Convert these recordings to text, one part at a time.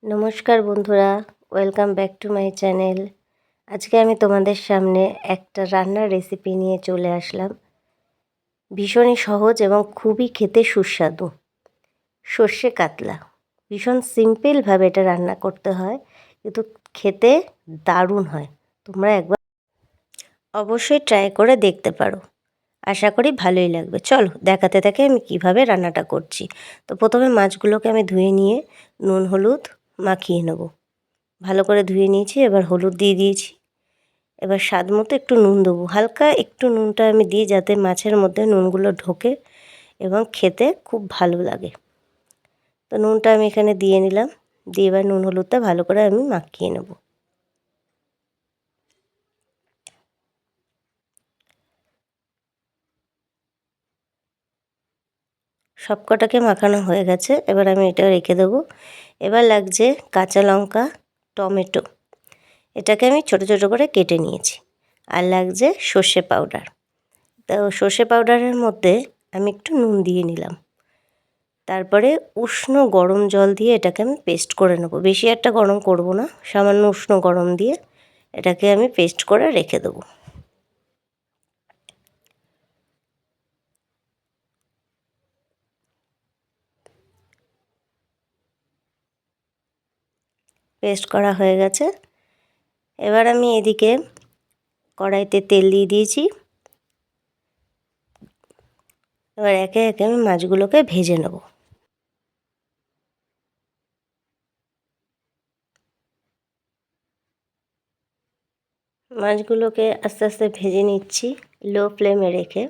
নমস্কার বন্ধুরা, welcome back to my channel. আজকে আমি তোমাদের সামনে একটা রান্নার রেসিপি নিয়ে চলে আসলাম। ভীষণই সহজ এবং খুবই খেতে সুস্বাদু সর্ষে কাতলা। ভীষণ সিম্পলভাবে এটা রান্না করতে হয়, কিন্তু খেতে দারুণ হয়। তোমরা একবার অবশ্যই ট্রাই করে দেখতে পারো, আশা করি ভালোই লাগবে। চলো দেখাতে থাকে আমি কিভাবে রান্নাটা করছি। তো প্রথমে মাছগুলোকে আমি ধুয়ে নিয়ে নুন হলুদ মাখিয়ে নেব। ভালো করে ধুয়ে নিয়েছি, এবার হলুদ দিয়ে দিয়েছি। এবার স্বাদ মতো একটু নুন দেবো, হালকা একটু নুনটা আমি দিই যাতে মাছের মধ্যে নুনগুলো ঢোকে এবং খেতে খুব ভালো লাগে। তো নুনটা আমি এখানে দিয়ে নিলাম, দিয়ে এবার নুন হলুদটা ভালো করে আমি মাখিয়ে নেব। সব কটাকে মাখানো হয়ে গেছে, এবার আমি এটা রেখে দেবো। এবার লাগছে কাঁচা লঙ্কা, টমেটো, এটাকে আমি ছোট ছোট করে কেটে নিয়েছি। আর লাগছে সর্ষে পাউডার। তো সর্ষে পাউডারের মধ্যে আমি একটু নুন দিয়ে নিলাম। তারপরে উষ্ণ গরম জল দিয়ে এটাকে আমি পেস্ট করে নেব। বেশি একটা গরম করব না, সামান্য উষ্ণ গরম দিয়ে এটাকে আমি পেস্ট করে রেখে দেবো। পেস্ট করা হয়ে গেছে। এবার আমি এদিকে কড়াইতে তেল দিয়ে দিয়েছি। এবার একে একে আমি মাছগুলোকে ভেজে নেব। মাছগুলোকে আস্তে আস্তে ভেজে নিচ্ছি লো ফ্লেমে রেখে।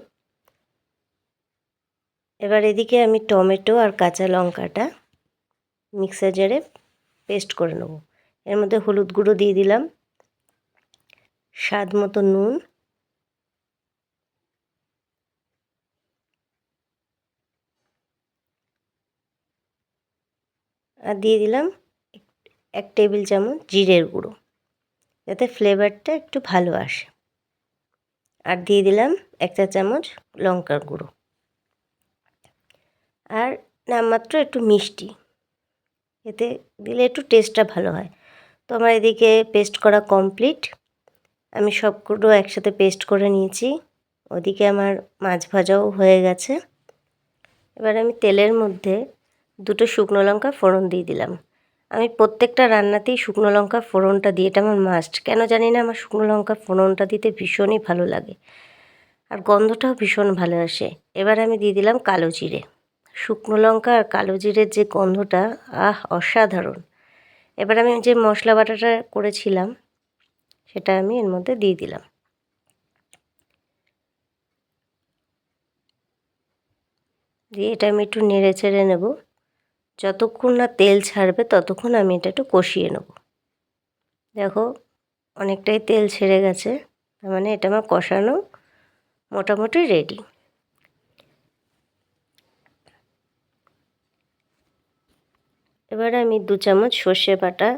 এবার এদিকে আমি টমেটো আর কাঁচা লঙ্কাটা মিক্সার জারে পেস্ট করে নেব। এর মধ্যে হলুদ গুঁড়ো দিয়ে দিলাম, স্বাদ মতো নুন, আর দিয়ে দিলাম 1 টেবিল চামচ জিরের গুঁড়ো, যাতে ফ্লেভারটা একটু ভালো আসে। আর দিয়ে দিলাম 1 চা চামচ লঙ্কার গুঁড়ো, আর নামমাত্র একটু মিষ্টি, এতে দিলে একটু টেস্টটা ভালো হয়। তো আমার এদিকে পেস্ট করা কমপ্লিট। আমি সবগুলো একসাথে পেস্ট করে নিয়েছি। ওদিকে আমার মাছ ভাজাও হয়ে গেছে। এবার আমি তেলের মধ্যে 2টো শুকনো লঙ্কা ফোড়ন দিয়ে দিলাম। আমি প্রত্যেকটা রান্নাতেই শুকনো লঙ্কা ফোড়নটা দিই, এটা আমার মাস্ট। কেন জানি না, আমার শুকনো লঙ্কা ফোড়নটা দিতে ভীষণই ভালো লাগে, আর গন্ধটাও ভীষণ ভালো আসে। এবার আমি দিয়ে দিলাম কালো জিরে। শুকনো লঙ্কা আর কালো জিরের যে গন্ধটা, অসাধারণ। এবার আমি যে মশলা বাটাটা করেছিলাম সেটা আমি এর মধ্যে দিয়ে দিলাম। দিয়ে এটা আমি একটু নেড়ে চেড়ে নেব। যতক্ষণ না তেল ছাড়বে ততক্ষণ আমি এটা একটু কষিয়ে নেব। দেখো অনেকটাই তেল ছেড়ে গেছে, তার মানে এটা আমার কষানো মোটামুটি রেডি। এবারে আমি 2 চামচ সর্ষে বাটা,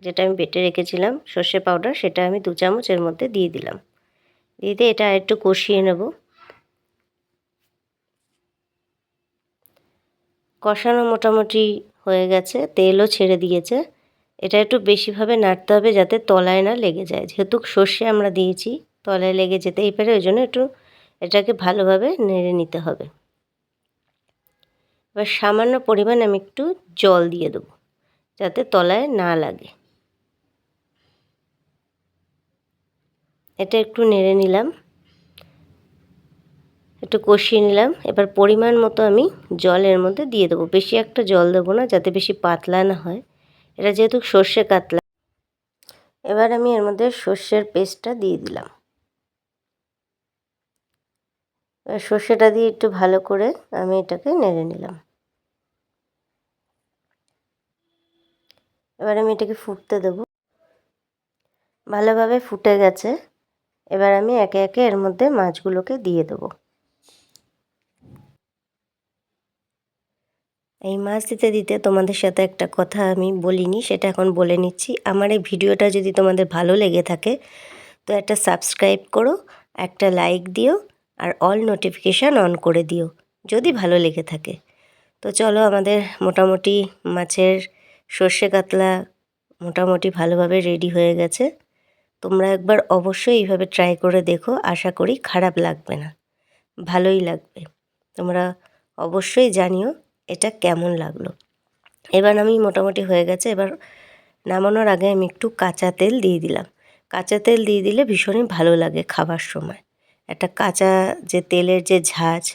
যেটা আমি বেটে রেখেছিলাম সর্ষে পাউডার, সেটা আমি 2 চামচ এর মধ্যে দিয়ে দিলাম। দিয়ে এটা একটু কষিয়ে নেব। কষানো মোটামুটি হয়ে গেছে, তেলও ছেড়ে দিয়েছে। এটা একটু বেশিভাবে নাড়তে হবে যাতে তলায় না লেগে যায়, যেহেতু সর্ষে আমরা দিয়েছি তলায় লেগে যেতেই পারে, ওই জন্য একটু এটাকে ভালোভাবে নেড়ে নিতে হবে। এবার সামান্য পরিমাণ আমি একটু জল দিয়ে দেবো যাতে তলায় না লাগে। এটা একটু নেড়ে নিলাম, একটু কষিয়ে নিলাম। এবার পরিমাণ মতো আমি জলের মধ্যে দিয়ে দেবো। বেশি একটা জল দেবো না, যাতে বেশি পাতলা না হয়, এটা যেহেতু সর্ষে কাতলা। এবার আমি এর মধ্যে সর্ষের পেস্টটা দিয়ে দিলাম। এবার সর্ষেটা দিয়ে একটু ভালো করে আমি এটাকে নেড়ে নিলাম। এবার আমি এটাকে ফুটতে দেবো। ভালোভাবে ফুটে গেছে। এবার আমি একে একে এর মধ্যে মাছগুলোকে দিয়ে দেবো। এই মাছ দিতে দিতে তোমাদের সাথে একটা কথা আমি বলিনি, সেটা এখন বলে নিচ্ছি। আমার এই ভিডিওটা যদি তোমাদের ভালো লেগে থাকে তো একটা সাবস্ক্রাইব করো, একটা লাইক দিও, আর অল নোটিফিকেশান অন করে দিও যদি ভালো লেগে থাকে। তো চলো, আমাদের মোটামুটি মাছের সর্ষে কাতলা মোটামুটি ভালোভাবে রেডি হয়ে গেছে। তোমরা একবার অবশ্যই এইভাবে ট্রাই করে দেখো, আশা করি খারাপ লাগবে না, ভালোই লাগবে। তোমরা অবশ্যই জানিও এটা কেমন লাগলো। এবার আমি মোটামুটি হয়ে গেছে। এবার নামানোর আগে আমি একটু কাঁচা তেল দিয়ে দিলাম। কাঁচা তেল দিয়ে দিলে ভীষণই ভালো লাগে খাবার সময়। একটা কাঁচা যে তেলের যে ঝাঁঝ,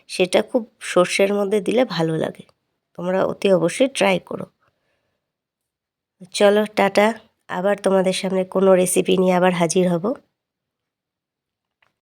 সেটা খুব সর্ষের মধ্যে দিলে ভালো লাগে। তোমরা অতি অবশ্যই ট্রাই করো। চলো টাটা, আবার তোমাদের সামনে কোনো রেসিপি নিয়ে আবার হাজির হব।